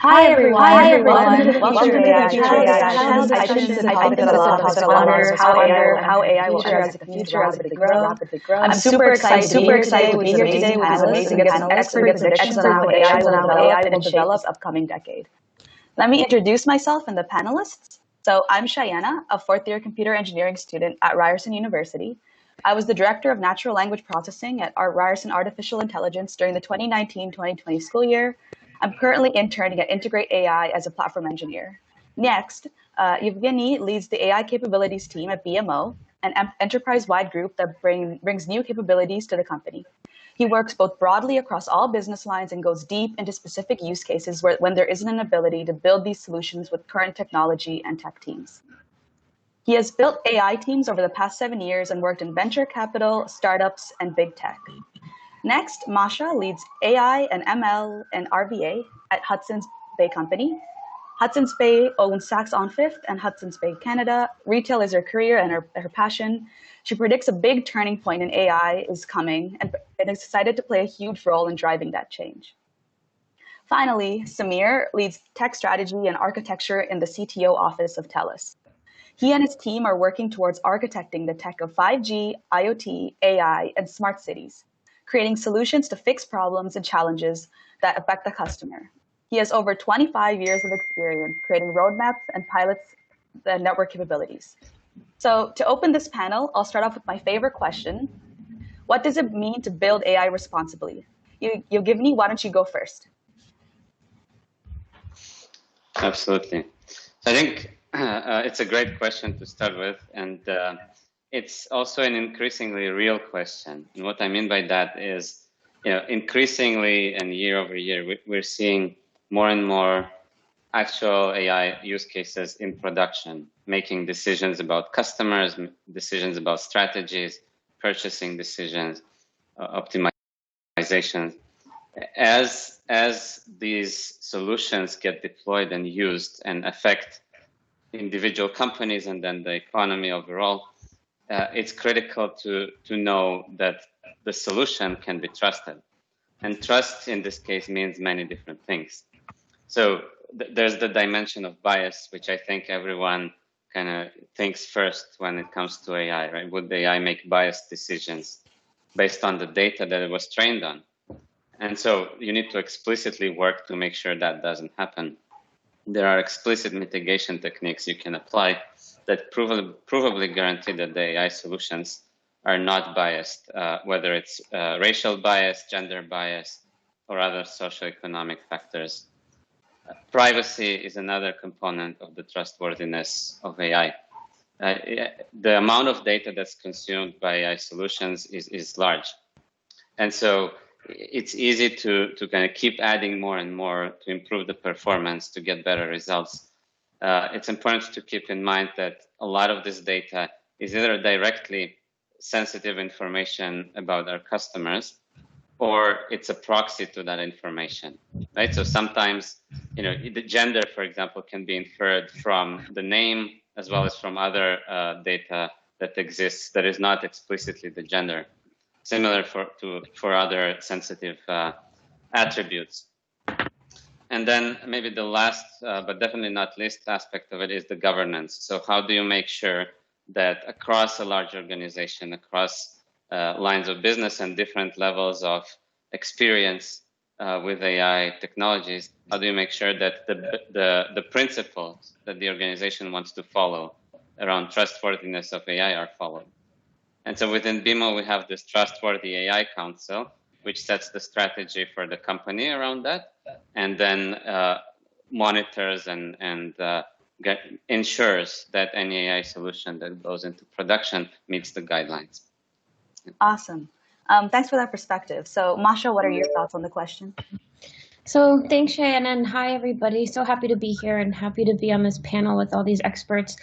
Hi everyone. Welcome to the Welcome to the Future AI channel. I think this is a topic that a lot of us wonder how AI will enter the future rapidly grow. I'm super excited to be here today with these amazing panelists and get some expert predictions on how AI will develop this upcoming decade. Let me introduce myself and the panelists. So I'm Shyana, a fourth-year computer engineering student at Ryerson University. I was the director of natural language processing at Ryerson Artificial Intelligence during the 2019-2020 school year. I'm currently interning at Integrate AI as a platform engineer. Next, Yevgeniy leads the AI capabilities team at BMO, an enterprise-wide group that brings new capabilities to the company. He works both broadly across all business lines and goes deep into specific use cases when there isn't an ability to build these solutions with current technology and tech teams. He has built AI teams over the past 7 years and worked in venture capital, startups, and big tech. Next, Masha leads AI and ML and RVA at Hudson's Bay Company. Hudson's Bay owns Saks on Fifth and Hudson's Bay Canada. Retail is her career and her passion. She predicts a big turning point in AI is coming and is excited to play a huge role in driving that change. Finally, Samir leads tech strategy and architecture in the CTO office of Telus. He and his team are working towards architecting the tech of 5G, IoT, AI, and smart cities, creating solutions to fix problems and challenges that affect the customer. He has over 25 years of experience creating roadmaps and pilots the network capabilities. So to open this panel, I'll start off with my favorite question. What does it mean to build AI responsibly? Yevgeniy, why don't you go first? Absolutely. I think it's a great question to start with, and it's also an increasingly real question. And what I mean by that is, increasingly and year over year, we're seeing more and more actual AI use cases in production, making decisions about customers, decisions about strategies, purchasing decisions, optimizations. As these solutions get deployed and used and affect individual companies and then the economy overall, it's critical to know that the solution can be trusted. And trust in this case means many different things. So there's the dimension of bias, which I think everyone kind of thinks first when it comes to AI, right? Would the AI make biased decisions based on the data that it was trained on? And so you need to explicitly work to make sure that doesn't happen. There are explicit mitigation techniques you can apply that provably guarantee that the AI solutions are not biased, whether it's racial bias, gender bias, or other socioeconomic factors. Privacy is another component of the trustworthiness of AI. The amount of data that's consumed by AI solutions is large. And so it's easy to kind of keep adding more and more to improve the performance, to get better results. It's important to keep in mind that a lot of this data is either directly sensitive information about our customers, or it's a proxy to that information, right? So sometimes, the gender, for example, can be inferred from the name as well as from other data that exists that is not explicitly the gender. Similar for other sensitive attributes. And then maybe the last, but definitely not least aspect of it is the governance. So how do you make sure that across a large organization, across lines of business and different levels of experience with AI technologies, how do you make sure that the principles that the organization wants to follow around trustworthiness of AI are followed? And so within BMO, we have this Trustworthy AI Council, which sets the strategy for the company around that, and then monitors and ensures that any AI solution that goes into production meets the guidelines. Awesome. Thanks for that perspective. So Masha, what are your thoughts on the question? So thanks, Shyana, and hi, everybody. So happy to be here and happy to be on this panel with all these experts.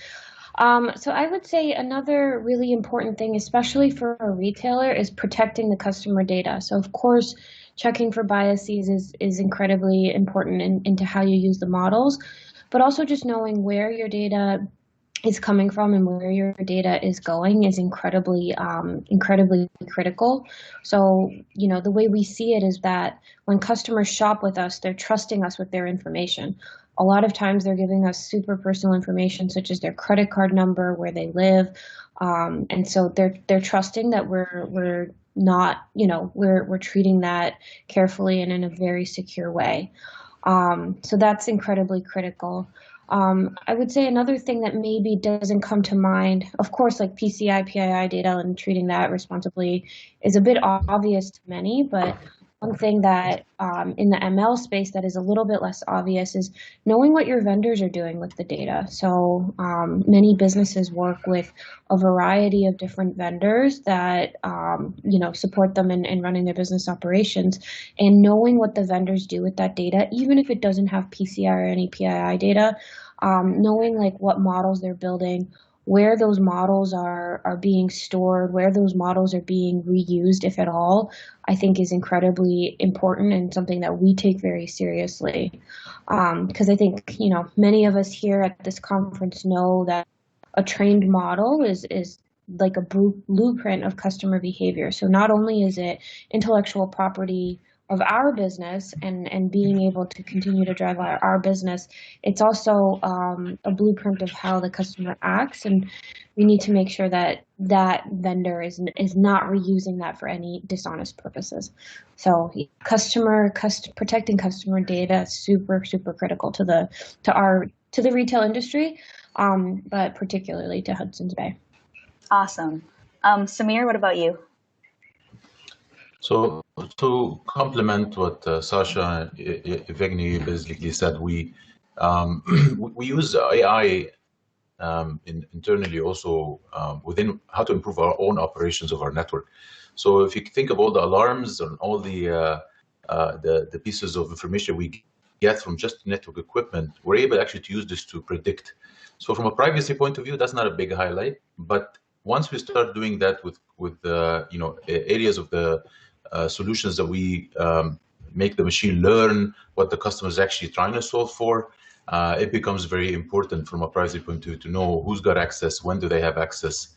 So I would say another really important thing, especially for a retailer, is protecting the customer data. So of course, checking for biases is incredibly important into how you use the models, but also just knowing where your data is coming from and where your data is going is incredibly critical. So, the way we see it is that when customers shop with us, they're trusting us with their information. A lot of times they're giving us super personal information such as their credit card number, where they live, and so they're trusting that we're not, we're treating that carefully and in a very secure way. So that's incredibly critical. I would say another thing that maybe doesn't come to mind, of course, like PCI, PII data and treating that responsibly is a bit obvious to many, but one thing that in the ML space that is a little bit less obvious is knowing what your vendors are doing with the data. So many businesses work with a variety of different vendors that support them in running their business operations, and knowing what the vendors do with that data, even if it doesn't have PCI or any PII data, knowing like what models they're building, where those models are being stored, where those models are being reused, if at all, I think is incredibly important and something that we take very seriously. Because I think, many of us here at this conference know that a trained model is like a blueprint of customer behavior. So not only is it intellectual property of our business and being able to continue to drive our business, it's also a blueprint of how the customer acts, and we need to make sure that that vendor is not reusing that for any dishonest purposes. So protecting customer data is super critical to the retail industry, but particularly to Hudson's Bay. Awesome. Samir, what about you? So to complement what Sasha Yevgeniy basically said, we use AI internally also within how to improve our own operations of our network. So if you think of all the alarms and all the pieces of information we get from just network equipment, we're able actually to use this to predict. So from a privacy point of view, that's not a big highlight, but once we start doing that with areas of the solutions that we make the machine learn what the customer is actually trying to solve for, it becomes very important from a privacy point of view to know who's got access, when do they have access,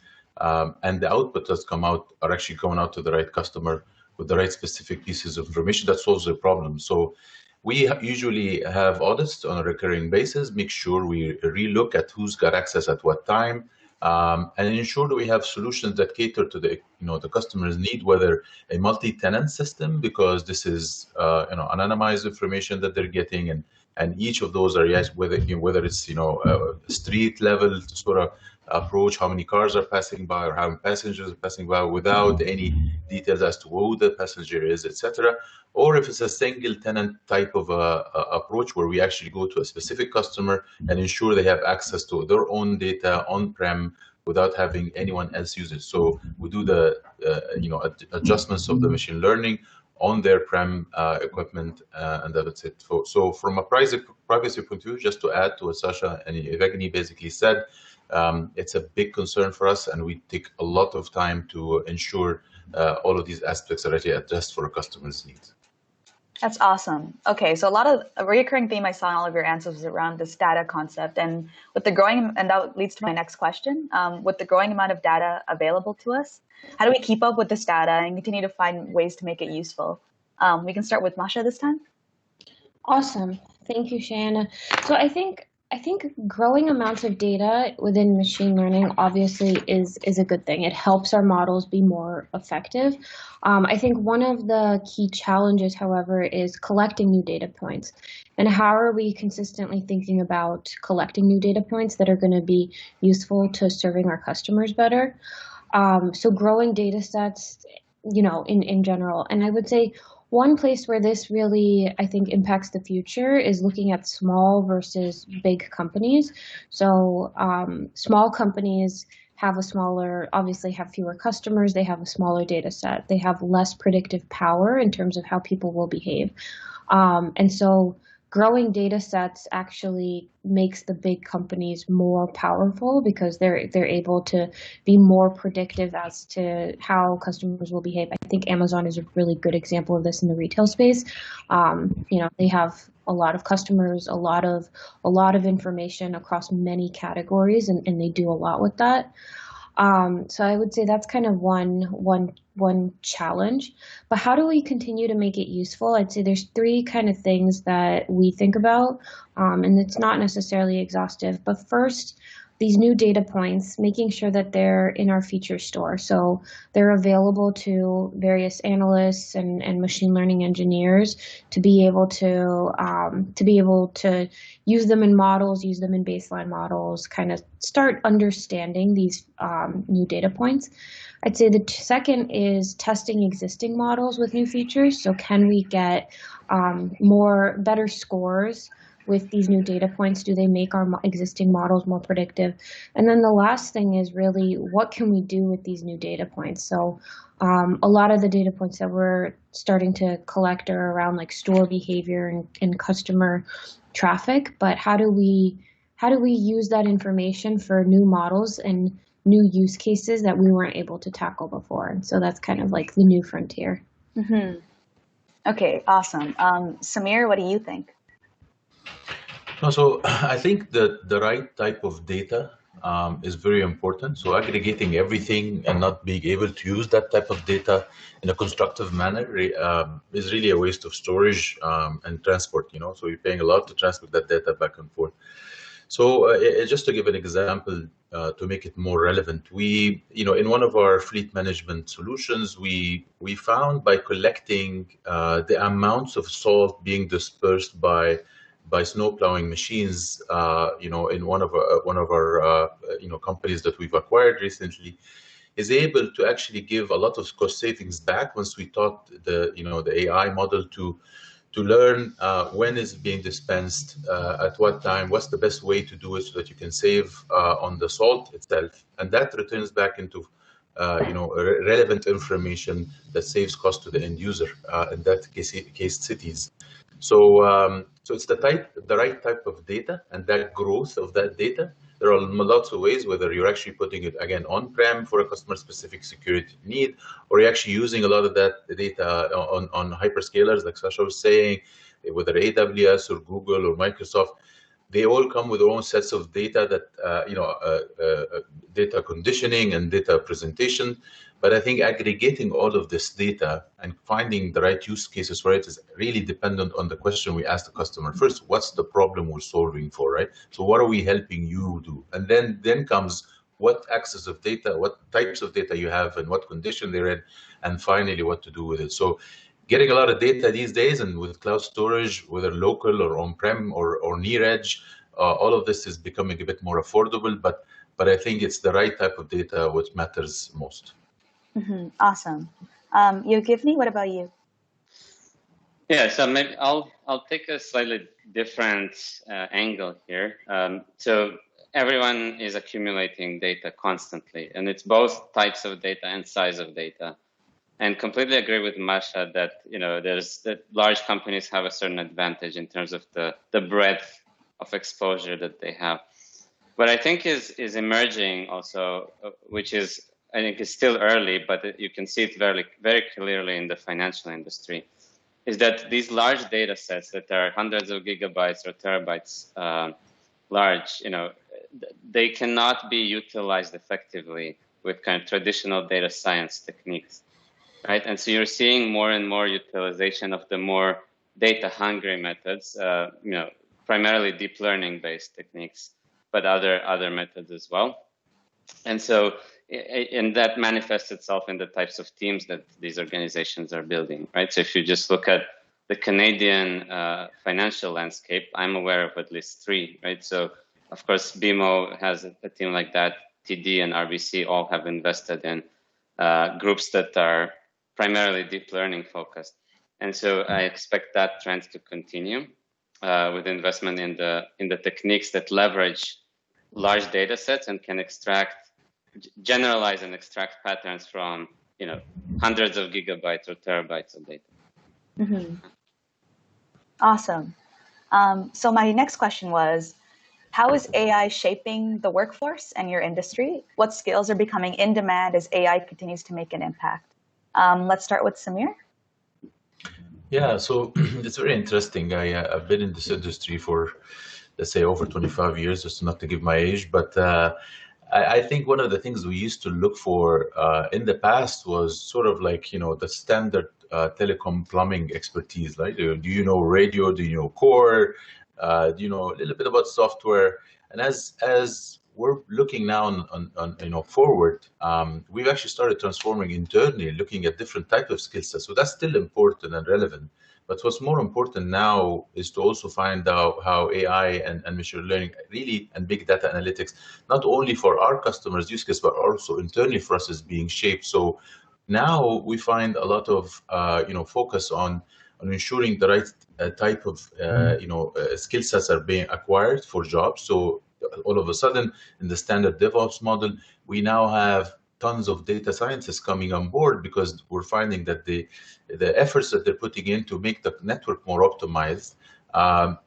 and the output that's come out are actually going out to the right customer with the right specific pieces of information that solves their problem. So we usually have audits on a recurring basis, make sure we relook at who's got access at what time, and ensure that we have solutions that cater to the customer's need, whether a multi-tenant system, because this is anonymized information that they're getting, and each of those areas, whether it's street level sort of approach, how many cars are passing by or how many passengers are passing by without any details as to who the passenger is, etc. Or if it's a single tenant type of approach where we actually go to a specific customer and ensure they have access to their own data on-prem without having anyone else use it. So we do the adjustments of the machine learning on their prem equipment, and that's it. So from a privacy point of view, just to add to what Sasha and Yevgeniy basically said, it's a big concern for us, and we take a lot of time to ensure all of these aspects are actually addressed for a customer's needs. That's awesome. Okay, so a recurring theme I saw in all of your answers was around this data concept, and with the growing, and that leads to my next question, with the growing amount of data available to us, how do we keep up with this data and continue to find ways to make it useful? We can start with Masha this time. Awesome. Thank you, Shyana. So I think growing amounts of data within machine learning obviously is a good thing. It helps our models be more effective. I think one of the key challenges, however, is collecting new data points. And how are we consistently thinking about collecting new data points that are going to be useful to serving our customers better? So growing data sets, in general. And I would say one place where this really, I think, impacts the future is looking at small versus big companies. So small companies obviously have fewer customers, they have a smaller data set, they have less predictive power in terms of how people will behave. And so growing data sets actually makes the big companies more powerful because they're able to be more predictive as to how customers will behave. I think Amazon is a really good example of this in the retail space. They have a lot of customers, a lot of information across many categories, and they do a lot with that. So I would say that's kind of one challenge. But how do we continue to make it useful? I'd say there's three kind of things that we think about, and it's not necessarily exhaustive. But first, these new data points, making sure that they're in our feature store. So they're available to various analysts and machine learning engineers to be able to use them in models, use them in baseline models, kind of start understanding these new data points. I'd say the second is testing existing models with new features. So can we get better scores with these new data points? Do they make our existing models more predictive? And then the last thing is really, what can we do with these new data points? So a lot of the data points that we're starting to collect are around like store behavior and customer traffic, but how do we use that information for new models and new use cases that we weren't able to tackle before? And so that's kind of like the new frontier. Mm-hmm. Okay, awesome. Samir, what do you think? No, so I think that the right type of data is very important. So aggregating everything and not being able to use that type of data in a constructive manner is really a waste of storage and transport, so you're paying a lot to transport that data back and forth. So just to give an example to make it more relevant, we, in one of our fleet management solutions, we found by collecting the amounts of salt being dispersed by snow plowing machines, in one of our companies that we've acquired recently, is able to actually give a lot of cost savings back once we taught the AI model to learn when is it being dispensed, at what time, what's the best way to do it so that you can save on the salt itself, and that returns back into relevant information that saves cost to the end user, in that case cities. So it's the right type of data, and that growth of that data. There are lots of ways, whether you're actually putting it again on-prem for a customer-specific security need, or you're actually using a lot of that data on hyperscalers, like Sasha was saying, whether AWS or Google or Microsoft. They all come with their own sets of data that data conditioning and data presentation. But I think aggregating all of this data and finding the right use cases for it is really dependent on the question we ask the customer. First, what's the problem we're solving for, right? So what are we helping you do? And then comes what access of data, what types of data you have, and what condition they're in, and finally what to do with it. So getting a lot of data these days, and with cloud storage, whether local or on-prem or near edge, all of this is becoming a bit more affordable, but I think it's the right type of data which matters most. Mm-hmm. Awesome. Yevgeniy, what about you? Yeah, so maybe I'll take a slightly different angle here. So everyone is accumulating data constantly, and it's both types of data and size of data. And completely agree with Masha that that large companies have a certain advantage in terms of the breadth of exposure that they have. What I think is emerging also, which is I think is still early, but you can see it very, very clearly in the financial industry, is that these large data sets that are hundreds of gigabytes or terabytes large, they cannot be utilized effectively with kind of traditional data science techniques, right? And so you're seeing more and more utilization of the more data-hungry methods, primarily deep learning-based techniques, but other methods as well. And so, and that manifests itself in the types of teams that these organizations are building, right? So if you just look at the Canadian financial landscape, I'm aware of at least three, right? So of course, BMO has a team like that. TD and RBC all have invested in groups that are primarily deep learning focused. And so I expect that trend to continue with investment in the techniques that leverage large data sets and can generalize and extract patterns from hundreds of gigabytes or terabytes of data. Mm-hmm. Awesome. So my next question was, how is AI shaping the workforce and your industry? What skills are becoming in demand as AI continues to make an impact? Let's start with Samir. Yeah, so it's very interesting. I've been in this industry for, let's say, over 25 years, just not to give my age, but I think one of the things we used to look for in the past was sort of like, the standard telecom plumbing expertise, right? Do you know radio? Do you know core? Do you know a little bit about software? And as we're looking now on forward, we've actually started transforming internally, looking at different types of skill sets. So that's still important and relevant. But what's more important now is to also find out how AI and machine learning really, and big data analytics, not only for our customers' use case, but also internally for us, is being shaped. So now we find a lot of focus on ensuring the right type of skill sets are being acquired for jobs. So all of a sudden, in the standard DevOps model, we now have tons of data scientists coming on board, because we're finding that the efforts that they're putting in to make the network more optimized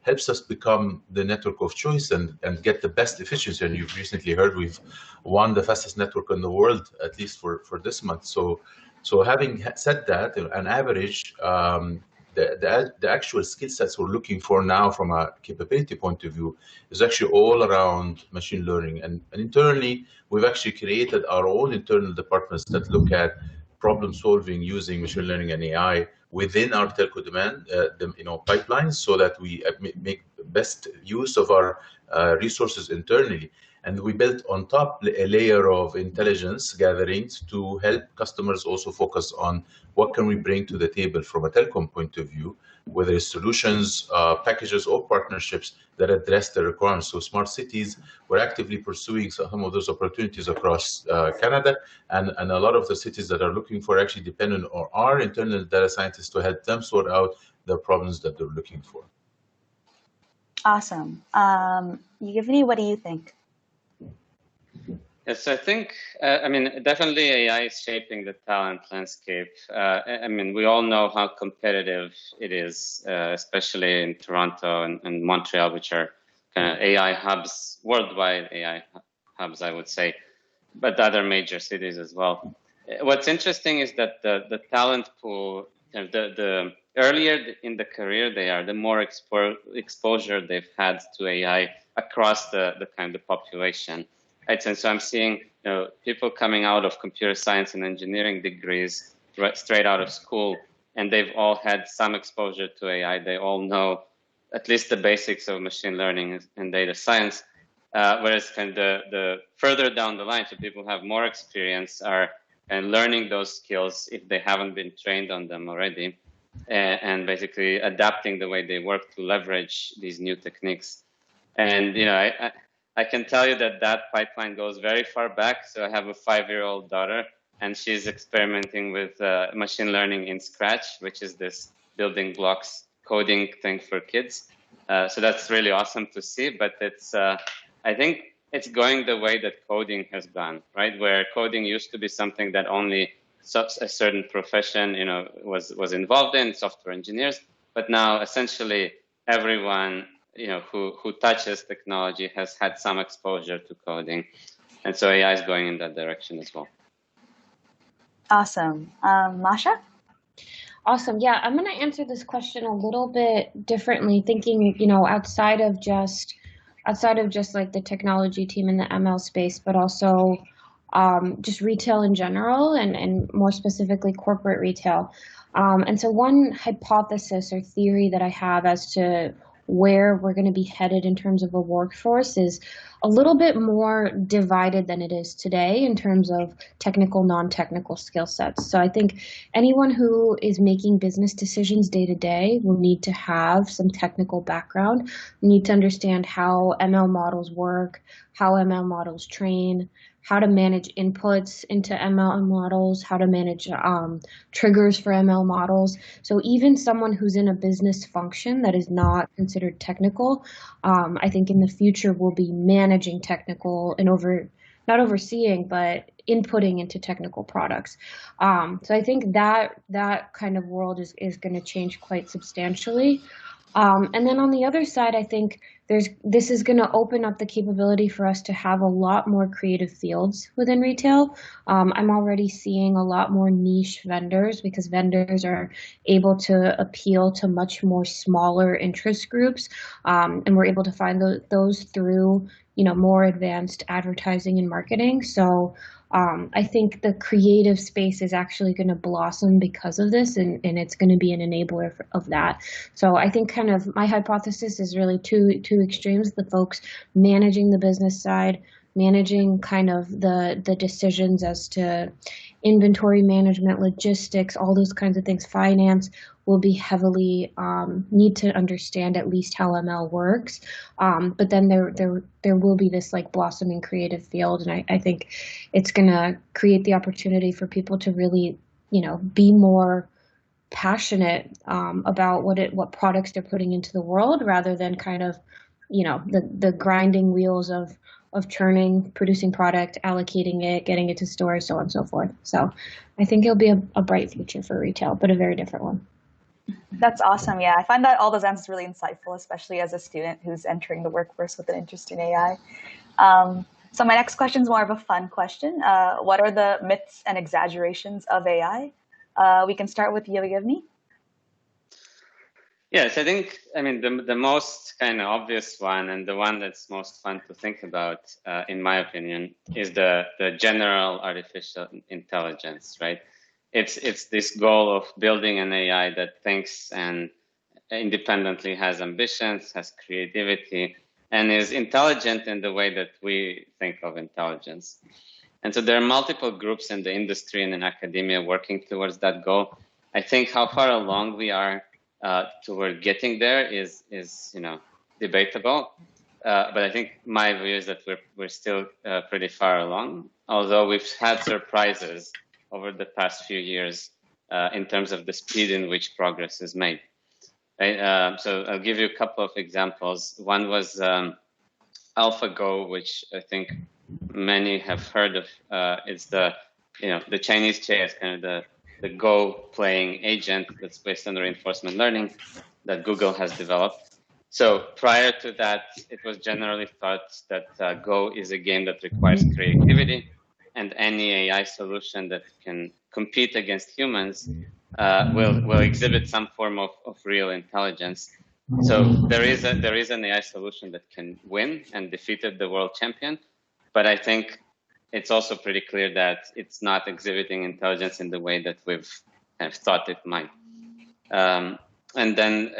helps us become the network of choice and get the best efficiency. And you've recently heard we've won the fastest network in the world, at least for this month. So having said that, on average, the actual skill sets we're looking for now from a capability point of view is actually all around machine learning. And internally, we've actually created our own internal departments that look at problem solving using machine learning and AI within our telco demand pipelines, so that we make best use of our resources internally. And we built on top a layer of intelligence gatherings to help customers also focus on what can we bring to the table from a telecom point of view, whether it's solutions, packages, or partnerships that address the requirements. So smart cities, we're actively pursuing some of those opportunities across Canada, and a lot of the cities that are looking for actually dependent on our internal data scientists to help them sort out the problems that they're looking for. Awesome. Yevgeniy, what do you think? Yes, I think, definitely AI is shaping the talent landscape. We all know how competitive it is, especially in Toronto and Montreal, which are kind of AI hubs, worldwide AI hubs, I would say, but other major cities as well. What's interesting is that the talent pool, the earlier in the career they are, the more exposure they've had to AI across the kind of population. Right, and so I'm seeing people coming out of computer science and engineering degrees straight out of school, and they've all had some exposure to AI. They all know at least the basics of machine learning and data science. Whereas kind of the further down the line, so people who have more experience are learning those skills if they haven't been trained on them already, and basically adapting the way they work to leverage these new techniques. And I can tell you that pipeline goes very far back. So I have a 5-year-old daughter, and she's experimenting with machine learning in Scratch, which is this building blocks coding thing for kids. So that's really awesome to see. But it's, I think it's going the way that coding has gone, right? Where coding used to be something that only a certain profession, was involved in, software engineers. But now essentially everyone who touches technology has had some exposure to coding. And so AI is going in that direction as well. Awesome. Masha? Awesome. Yeah, I'm going to answer this question a little bit differently, thinking, outside of just like the technology team in the ML space, but also just retail in general, and more specifically corporate retail. And so one hypothesis or theory that I have as to where we're going to be headed in terms of a workforce is a little bit more divided than it is today in terms of technical, non-technical skill sets. So I think anyone who is making business decisions day to day will need to have some technical background. We need to understand how ML models work, how ML models train, how to manage inputs into ML models, how to manage triggers for ML models. So even someone who's in a business function that is not considered technical, I think in the future will be managing technical and not overseeing, but inputting into technical products. So I think that kind of world is going to change quite substantially. And then on the other side, I think this is going to open up the capability for us to have a lot more creative fields within retail. I'm already seeing a lot more niche vendors because vendors are able to appeal to much more smaller interest groups, and we're able to find those through more advanced advertising and marketing. So I think the creative space is actually going to blossom because of this, and it's going to be an enabler of that. So I think kind of my hypothesis is really two extremes: the folks managing the business side, managing kind of the decisions as to inventory management, logistics, all those kinds of things, finance, will be heavily need to understand at least how ML works. But then there will be this like blossoming creative field, and I think it's going to create the opportunity for people to really, be more passionate about what products they're putting into the world, rather than kind of, the grinding wheels of churning, producing product, allocating it, getting it to stores, so on and so forth. So I think it'll be a bright future for retail, but a very different one. That's awesome. Yeah, I find that all those answers really insightful, especially as a student who's entering the workforce with an interest in AI. So my next question is more of a fun question. What are the myths and exaggerations of AI? We can start with Yevgeniy. Yes, I mean, the most kind of obvious one, and the one that's most fun to think about, in my opinion, is the general artificial intelligence, right? It's this goal of building an AI that thinks and independently has ambitions, has creativity, and is intelligent in the way that we think of intelligence. And so there are multiple groups in the industry and in academia working towards that goal. I think how far along we are toward getting there is debatable. But I think my view is that we're still pretty far along, although we've had surprises over the past few years in terms of the speed in which progress is made. Right? So I'll give you a couple of examples. One was AlphaGo, which I think many have heard of. It's the Chinese chess, kind of the Go playing agent that's based on reinforcement learning that Google has developed. So prior to that, it was generally thought that Go is a game that requires creativity, and any AI solution that can compete against humans will exhibit some form of real intelligence. So there is an AI solution that can win and defeated the world champion, but I think it's also pretty clear that it's not exhibiting intelligence in the way that we've kind of thought it might. And then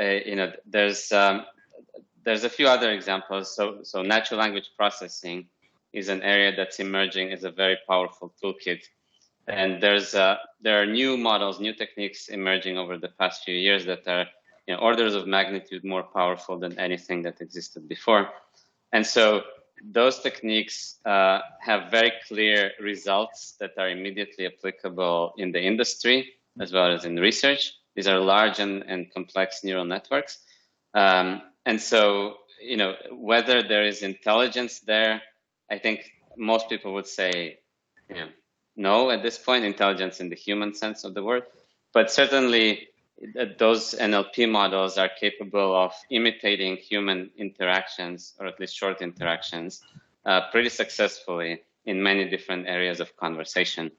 there's a few other examples. So natural language processing is an area that's emerging as a very powerful toolkit. And there are new models, new techniques emerging over the past few years that are orders of magnitude more powerful than anything that existed before. And so those techniques have very clear results that are immediately applicable in the industry as well as in research. These are large and complex neural networks. And so, whether there is intelligence there, I think most people would say, no, at this point, intelligence in the human sense of the word. But certainly, those NLP models are capable of imitating human interactions, or at least short interactions, pretty successfully in many different areas of conversation.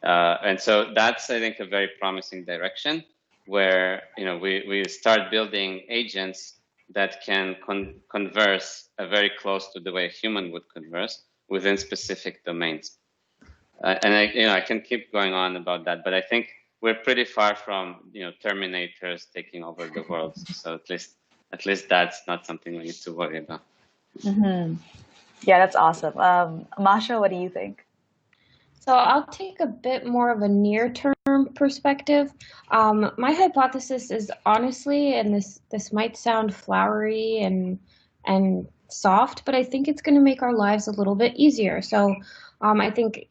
And so that's, I think, a very promising direction where we start building agents that can converse very close to the way a human would converse within specific domains. And I can keep going on about that, but I think we're pretty far from Terminators taking over the world. So at least that's not something we need to worry about. Mm-hmm. Yeah, that's awesome. Masha, what do you think? So I'll take a bit more of a near-term perspective. My hypothesis is honestly, and this might sound flowery and soft, but I think it's going to make our lives a little bit easier. So I think,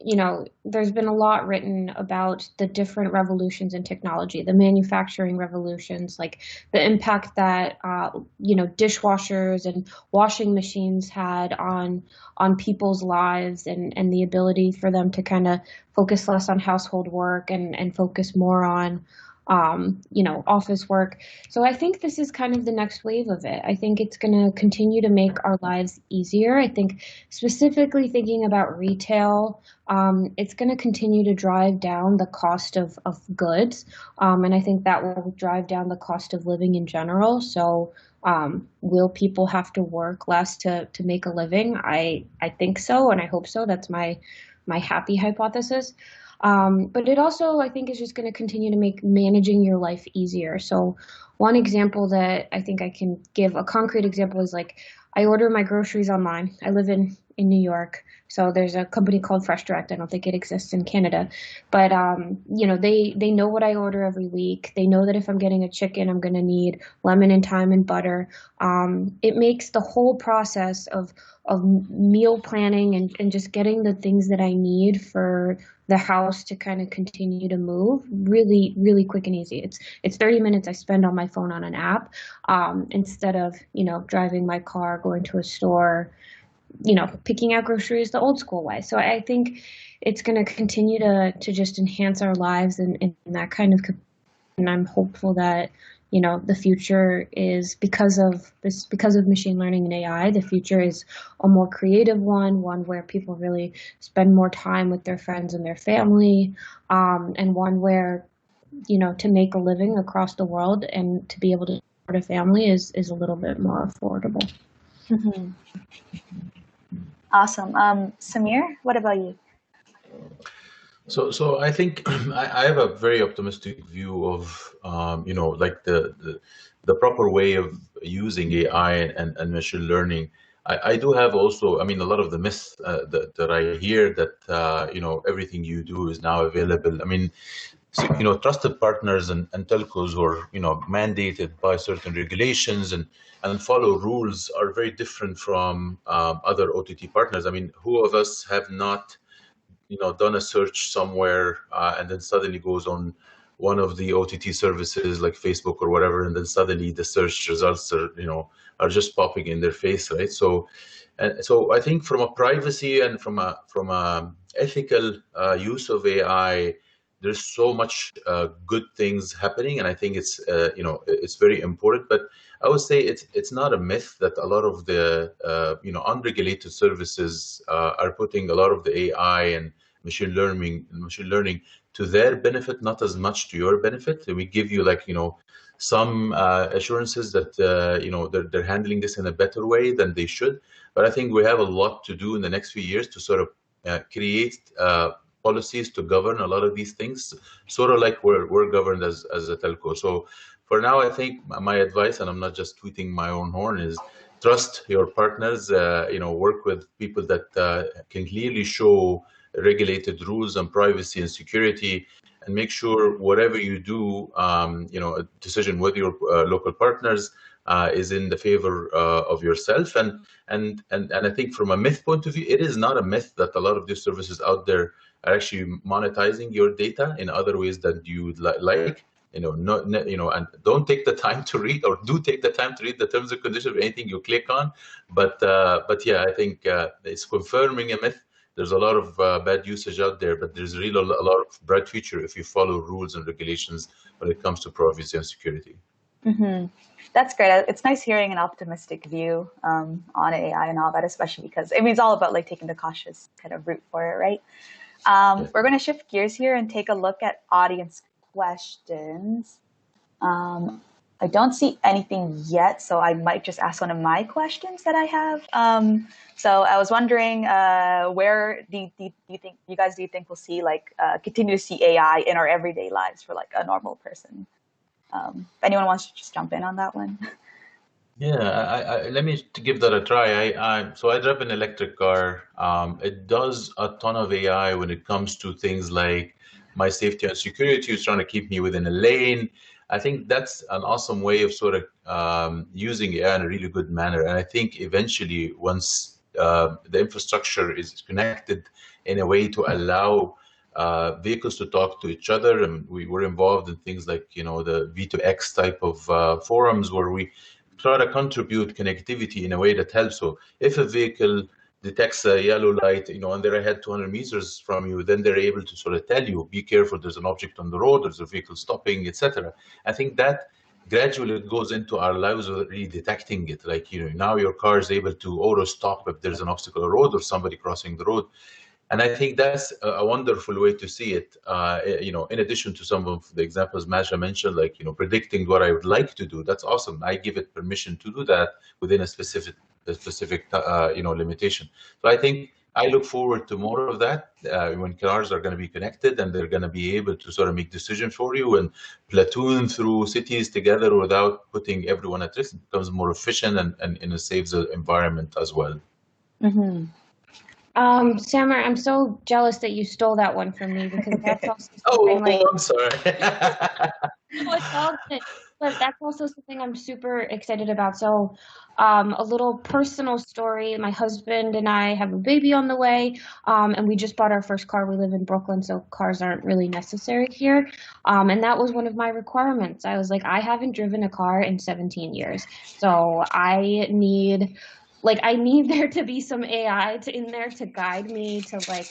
there's been a lot written about the different revolutions in technology, the manufacturing revolutions, like the impact that, dishwashers and washing machines had on people's lives and the ability for them to kind of focus less on household work and focus more on office work. So I think this is kind of the next wave of it. I think it's going to continue to make our lives easier. I think specifically thinking about retail, it's going to continue to drive down the cost of goods. And I think that will drive down the cost of living in general. So will people have to work less to make a living? I think so, and I hope so. That's my happy hypothesis. But it also, I think, is just going to continue to make managing your life easier. So one example that I think I can give, a concrete example, is like I order my groceries online. I live in New York, so there's a company called Fresh Direct. I don't think it exists in Canada, but they know what I order every week. They know that if I'm getting a chicken, I'm going to need lemon and thyme and butter. It makes the whole process of meal planning and just getting the things that I need for the house to kind of continue to move really, really quick and easy. It's 30 minutes I spend on my phone on an app, instead of, driving my car, going to a store, picking out groceries the old school way. So I think it's going to continue to just enhance our lives in that kind of, and I'm hopeful that, the future is because of machine learning and AI, the future is a more creative one where people really spend more time with their friends and their family, and one where, to make a living across the world and to be able to support a family is a little bit more affordable. Mm-hmm. Awesome. Samir, what about you? So I think I have a very optimistic view of like the proper way of using AI and machine learning. I do have also, a lot of the myths that I hear that everything you do is now available. So, trusted partners and telcos who are mandated by certain regulations and follow rules are very different from other OTT partners. Who of us have not done a search somewhere and then suddenly goes on one of the OTT services like Facebook or whatever, and then suddenly the search results are just popping in their face, right? So I think from a privacy and from a ethical use of AI, there's so much good things happening, and I think it's it's very important. But I would say it's not a myth that a lot of the unregulated services are putting a lot of the AI and machine learning to their benefit, not as much to your benefit. And we give you some assurances that they're handling this in a better way than they should. But I think we have a lot to do in the next few years to sort of create policies to govern a lot of these things, sort of like we're governed as a telco. So for now, I think my advice, and I'm not just tweeting my own horn, is trust your partners, work with people that can clearly show regulated rules on privacy and security, and make sure whatever you do, a decision with your local partners is in the favor of yourself. And I think from a myth point of view, it is not a myth that a lot of these services out there are actually monetizing your data in other ways that you would like. And don't take the time to read, or do take the time to read the terms and conditions of anything you click on. But yeah, I think it's confirming a myth. There's a lot of bad usage out there, but there's really a lot of bright future if you follow rules and regulations when it comes to privacy and security. Mm-hmm. That's great. It's nice hearing an optimistic view on AI and all that, especially because it's all about taking the cautious kind of route for it, right? Yes. We're going to shift gears here and take a look at audience questions. I don't see anything yet, so I might just ask one of my questions that I have. So I was wondering, where do you think we'll see continue to see AI in our everyday lives for a normal person? If anyone wants to just jump in on that one. Yeah, let me give that a try. So I drive an electric car. It does a ton of AI when it comes to things like my safety and security. It's trying to keep me within a lane. I think that's an awesome way of sort of using AI in a really good manner. And I think eventually, once the infrastructure is connected in a way to allow vehicles to talk to each other, and we were involved in things like the V2X type of forums where we try to contribute connectivity in a way that helps. So if a vehicle detects a yellow light, and they're ahead 200 meters from you, then they're able to sort of tell you, be careful, there's an object on the road, there's a vehicle stopping, etc. I think that gradually it goes into our lives with really detecting it. Like, now your car is able to auto stop if there's an obstacle on the road or somebody crossing the road. And I think that's a wonderful way to see it. In addition to some of the examples Masha mentioned, like, predicting what I would like to do. That's awesome. I give it permission to do that within a specific limitation. So I think I look forward to more of that when cars are going to be connected and they're going to be able to sort of make decisions for you and platoon through cities together without putting everyone at risk. It becomes more efficient and it saves the environment as well. Mm-hmm. Samar, I'm so jealous that you stole that one from me, because that's also I'm sorry. No, it's all good. But that's also something I'm super excited about. So, a little personal story. My husband and I have a baby on the way, and we just bought our first car. We live in Brooklyn, so cars aren't really necessary here. And that was one of my requirements. I was like, I haven't driven a car in 17 years, so I need there to be some AI in there to guide me, to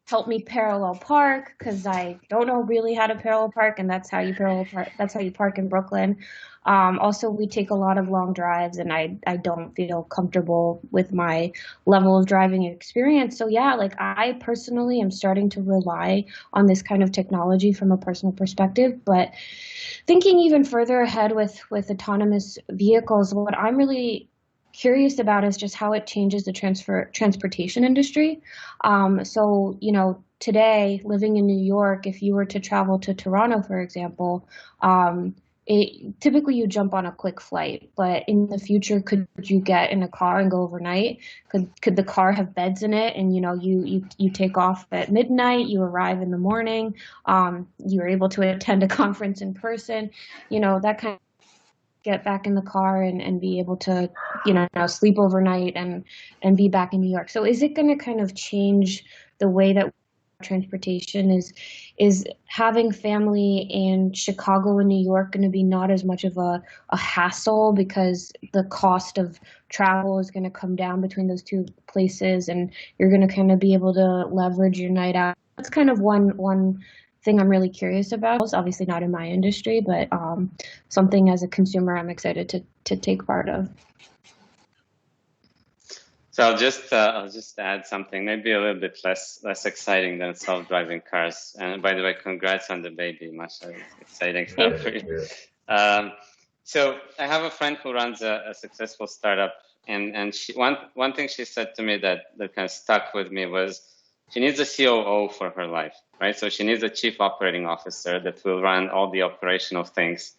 help me parallel park, because I don't know really how to parallel park, and that's how you parallel park. That's how you park in Brooklyn. Also, we take a lot of long drives, and I don't feel comfortable with my level of driving experience. So yeah, I personally am starting to rely on this kind of technology from a personal perspective. But thinking even further ahead with autonomous vehicles, what I'm really curious about is just how it changes the transportation industry. So, today, living in New York, if you were to travel to Toronto, for example, typically you jump on a quick flight. But in the future, could you get in a car and go overnight? Could the car have beds in it? And you take off at midnight, you arrive in the morning, you're able to attend a conference in person, that kind of get back in the car and be able to, sleep overnight and be back in New York. So is it going to kind of change the way that transportation is having family in Chicago and New York going to be not as much of a hassle, because the cost of travel is going to come down between those two places, and you're going to kind of be able to leverage your night out? That's kind of one thing I'm really curious about. It's obviously not in my industry, but something as a consumer I'm excited to take part of. So I'll just add something, maybe a little bit less exciting than self-driving cars. And by the way, congrats on the baby, Masha. It's exciting stuff for you. So I have a friend who runs a successful startup, and one thing she said to me that kind of stuck with me was, she needs a COO for her life, right? So she needs a chief operating officer that will run all the operational things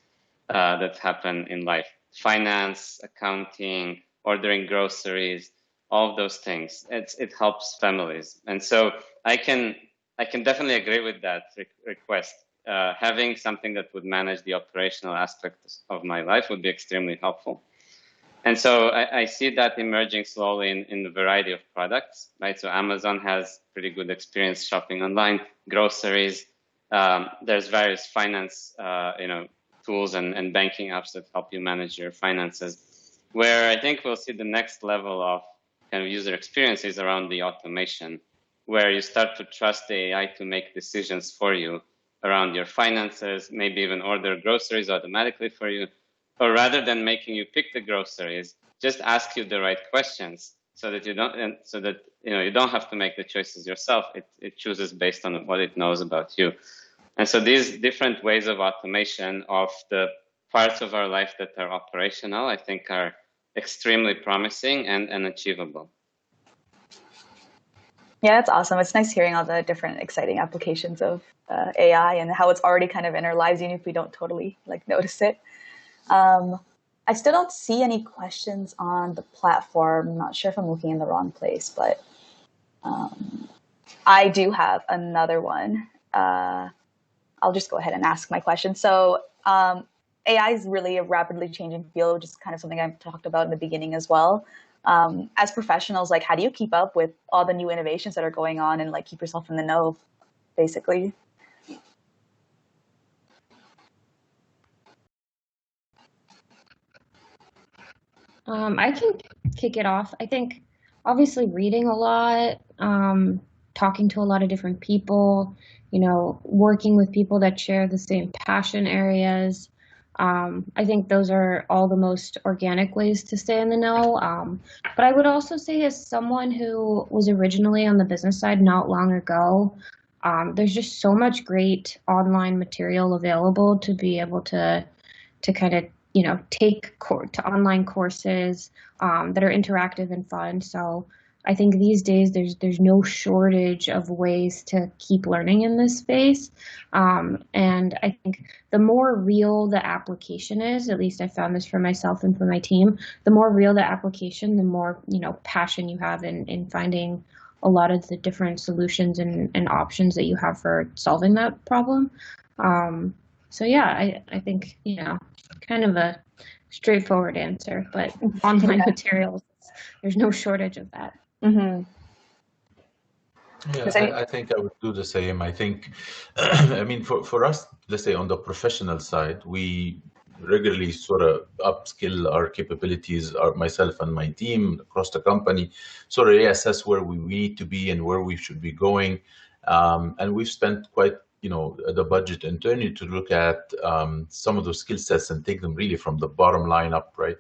that happen in life: finance, accounting, ordering groceries, all of those things. It helps families, and so I can definitely agree with that request. Having something that would manage the operational aspects of my life would be extremely helpful. And so I see that emerging slowly in a variety of products, right? So Amazon has pretty good experience shopping online, groceries. There's various finance, tools and banking apps that help you manage your finances. Where I think we'll see the next level of kind of user experiences around the automation, where you start to trust the AI to make decisions for you around your finances, maybe even order groceries automatically for you. Or rather than making you pick the groceries, just ask you the right questions, so that you don't have to make the choices yourself. It chooses based on what it knows about you. And so these different ways of automation of the parts of our life that are operational, I think, are extremely promising and achievable. Yeah, that's awesome. It's nice hearing all the different exciting applications of AI and how it's already kind of in our lives, even if we don't totally notice it. I still don't see any questions on the platform. I'm not sure if I'm looking in the wrong place, but I do have another one. I'll just go ahead and ask my question. So AI is really a rapidly changing field, which is kind of something I've talked about in the beginning as well. As professionals, how do you keep up with all the new innovations that are going on and keep yourself in the know, basically? I can kick it off. I think obviously reading a lot, talking to a lot of different people, working with people that share the same passion areas. I think those are all the most organic ways to stay in the know. But I would also say, as someone who was originally on the business side not long ago, there's just so much great online material available to be able to kind of take to online courses that are interactive and fun. So I think these days there's no shortage of ways to keep learning in this space. And I think the more real the application is, at least I found this for myself and for my team, the more real the application, the more passion you have in finding a lot of the different solutions and options that you have for solving that problem. So yeah, I think, kind of a straightforward answer, but online materials, there's no shortage of that. Mm-hmm. Yeah, I think I would do the same. I think, I mean, for us, let's say on the professional side, we regularly sort of upskill our capabilities, myself and my team across the company, sort of reassess where we need to be and where we should be going. And we've spent quite, the budget internally to look at some of those skill sets and take them really from the bottom line up, right?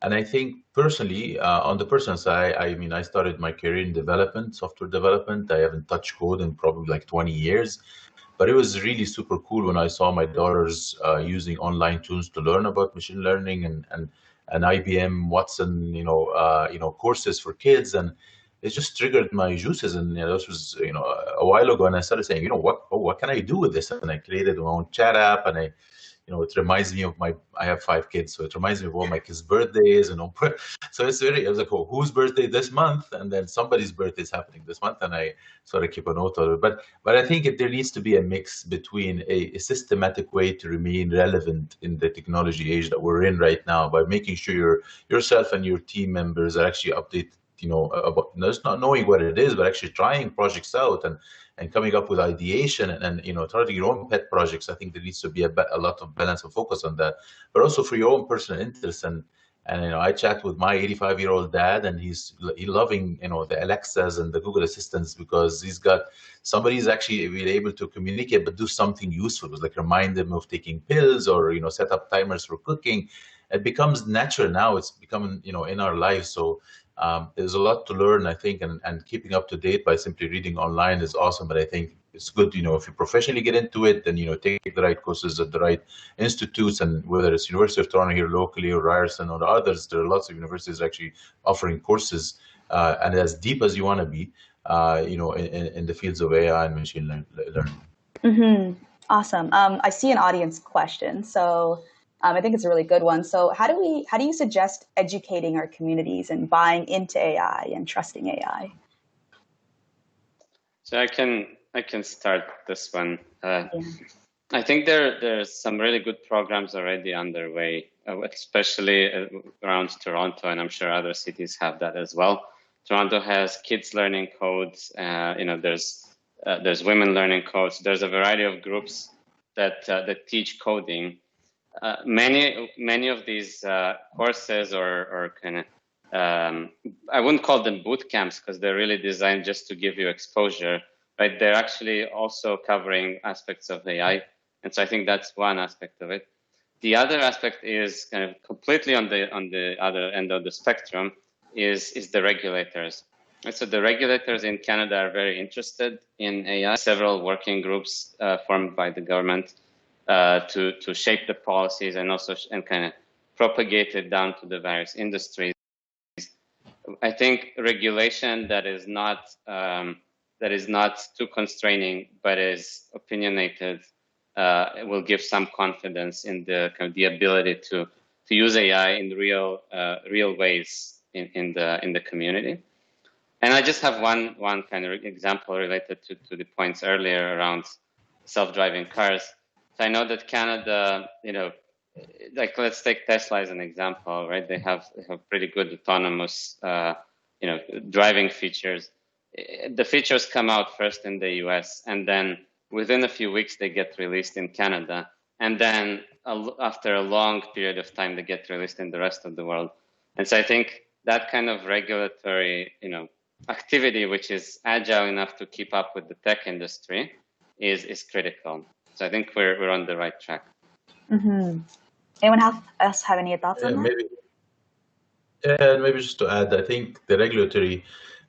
And I think personally, on the personal side, I mean, I started my career in development, software development. I haven't touched code in probably like 20 years, but it was really super cool when I saw my daughters using online tools to learn about machine learning and IBM Watson, courses for kids, and it just triggered my juices. And this was a while ago, and I started saying, what can I do with this? And I created my own chat app, and it reminds me of I have 5 kids, so it reminds me of all my kids' birthdays, so it's I was like, oh, whose birthday this month? And then somebody's birthday is happening this month, and I sort of keep a note of it. But I think there needs to be a mix between a systematic way to remain relevant in the technology age that we're in right now, by making sure yourself and your team members are actually updated, about just not knowing what it is, but actually trying projects out and coming up with ideation and starting your own pet projects. I think there needs to be a lot of balance and focus on that, but also for your own personal interests. And I chat with my 85-year-old dad, and he's loving the Alexas and the Google Assistants, because he's got somebody's actually able to communicate but do something useful, like remind them of taking pills or set up timers for cooking. It becomes natural now. It's becoming in our lives. So there's a lot to learn, I think, and keeping up to date by simply reading online is awesome. But I think it's good, if you professionally get into it, then, take the right courses at the right institutes, and whether it's University of Toronto here locally or Ryerson or others, there are lots of universities actually offering courses, and as deep as you want to be, in the fields of AI and machine learning. Mm-hmm. Awesome. I see an audience question. So I think it's a really good one. So how do you suggest educating our communities and buying into AI and trusting AI? So I can start this one. I think there's some really good programs already underway, especially around Toronto, and I'm sure other cities have that as well. Toronto has kids learning codes. There's women learning codes. There's a variety of groups that teach coding. Many of these courses or kind of I wouldn't call them boot camps, because they're really designed just to give you exposure, right? They're actually also covering aspects of AI, and so I think that's one aspect of it. The other aspect is kind of completely on the other end of the spectrum is the regulators. And so the regulators in Canada are very interested in AI. Several working groups formed by the government to shape the policies and also kind of propagate it down to the various industries. I think regulation that is not too constraining but is opinionated will give some confidence in the ability to use AI in real ways in the community. And I just have one kind of example related to the points earlier around self-driving cars. So I know that Canada, like let's take Tesla as an example, right? They have pretty good autonomous, driving features. The features come out first in the US, and then within a few weeks they get released in Canada, and then after a long period of time they get released in the rest of the world. And so I think that kind of regulatory, activity, which is agile enough to keep up with the tech industry, is critical. So I think we're on the right track. Mm-hmm. Anyone else have any thoughts on that? Maybe just to add, I think the regulatory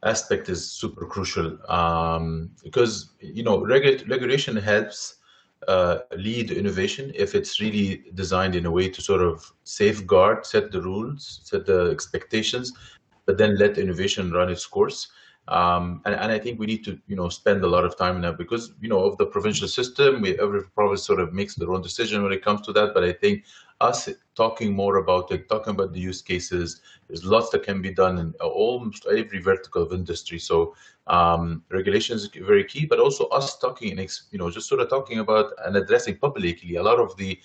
aspect is super crucial because regulation helps lead innovation if it's really designed in a way to sort of safeguard, set the rules, set the expectations, but then let innovation run its course. And I think we need to spend a lot of time in that because of the provincial system. Every province sort of makes their own decision when it comes to that. But I think us talking more about it, talking about the use cases, there's lots that can be done in almost every vertical of industry. So regulation is very key, but also us talking and just sort of talking about and addressing publicly a lot of the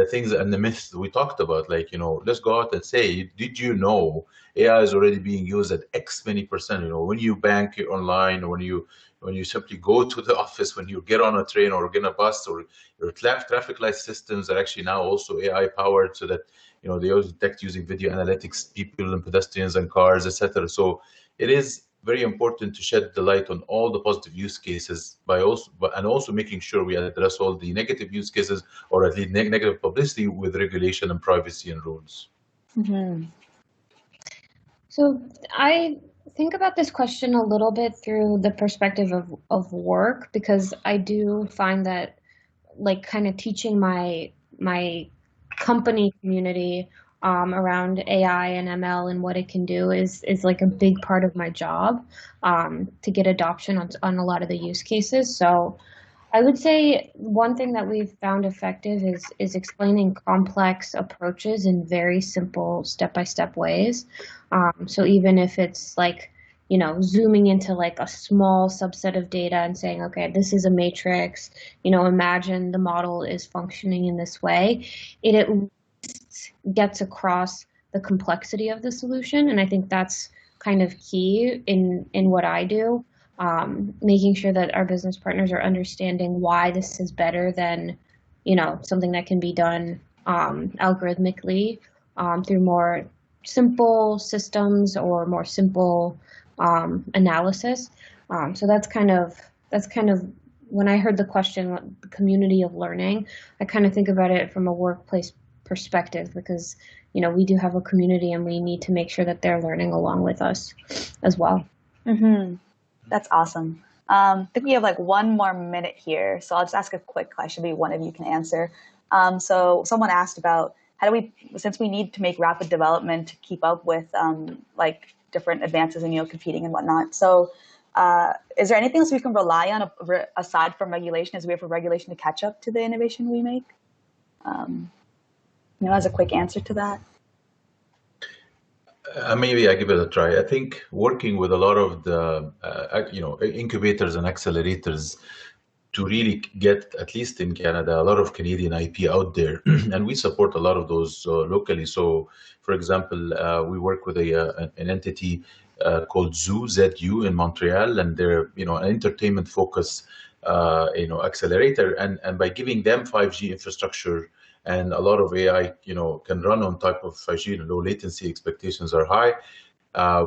things and the myths that we talked about. Like let's go out and say, did you know AI is already being used at X many percent? When you bank online, when you simply go to the office, when you get on a train or get on a bus, or your traffic light systems are actually now also AI powered, so that they also detect using video analytics, people and pedestrians and cars, etc. So it is very important to shed the light on all the positive use cases and also making sure we address all the negative use cases, or at least negative publicity, with regulation and privacy and rules. Mm-hmm. So I think about this question a little bit through the perspective of work, because I do find that like kind of teaching my company community around AI and ML and what it can do is like a big part of my job to get adoption on a lot of the use cases. So I would say one thing that we've found effective is explaining complex approaches in very simple step-by-step ways. So even if it's like, zooming into like a small subset of data and saying, okay, this is a matrix, imagine the model is functioning in this way, it at least gets across the complexity of the solution. And I think that's kind of key in what I do. Making sure that our business partners are understanding why this is better than, something that can be done algorithmically through more simple systems or more simple analysis. So that's kind of when I heard the question, the community of learning, I kind of think about it from a workplace perspective, because we do have a community and we need to make sure that they're learning along with us as well. Mm-hmm. That's awesome. I think we have like 1 more minute here, so I'll just ask a quick question. Maybe one of you can answer. So someone asked about since we need to make rapid development to keep up with like different advances in competing and whatnot. So is there anything else we can rely on aside from regulation? Is we have for regulation to catch up to the innovation we make? As a quick answer to that. Maybe I give it a try. I think working with a lot of the incubators and accelerators to really get, at least in Canada, a lot of Canadian IP out there, and we support a lot of those locally. So, for example, we work with an entity called ZU in Montreal, and they're an entertainment focus accelerator, and by giving them 5G infrastructure and a lot of AI, can run on top of 5G, and low latency expectations are high.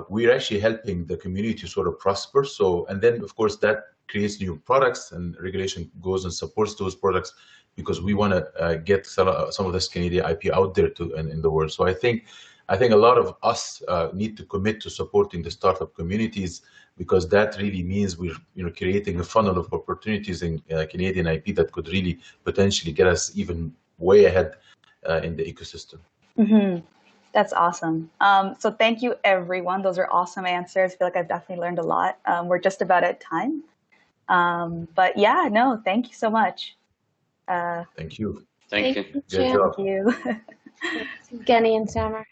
We're actually helping the community to sort of prosper. So, and then of course that creates new products, and regulation goes and supports those products, because we want to get some of this Canadian IP out there in the world. So I think a lot of us need to commit to supporting the startup communities, because that really means we're creating a funnel of opportunities in Canadian IP that could really potentially get us even way ahead in the ecosystem. Mm-hmm. That's awesome. So thank you, everyone. Those are awesome answers. I feel like I've definitely learned a lot. We're just about at time. But yeah, no, thank you so much. Thank you. Thank you. Good job. Thank you. Yevgeniy and Samar.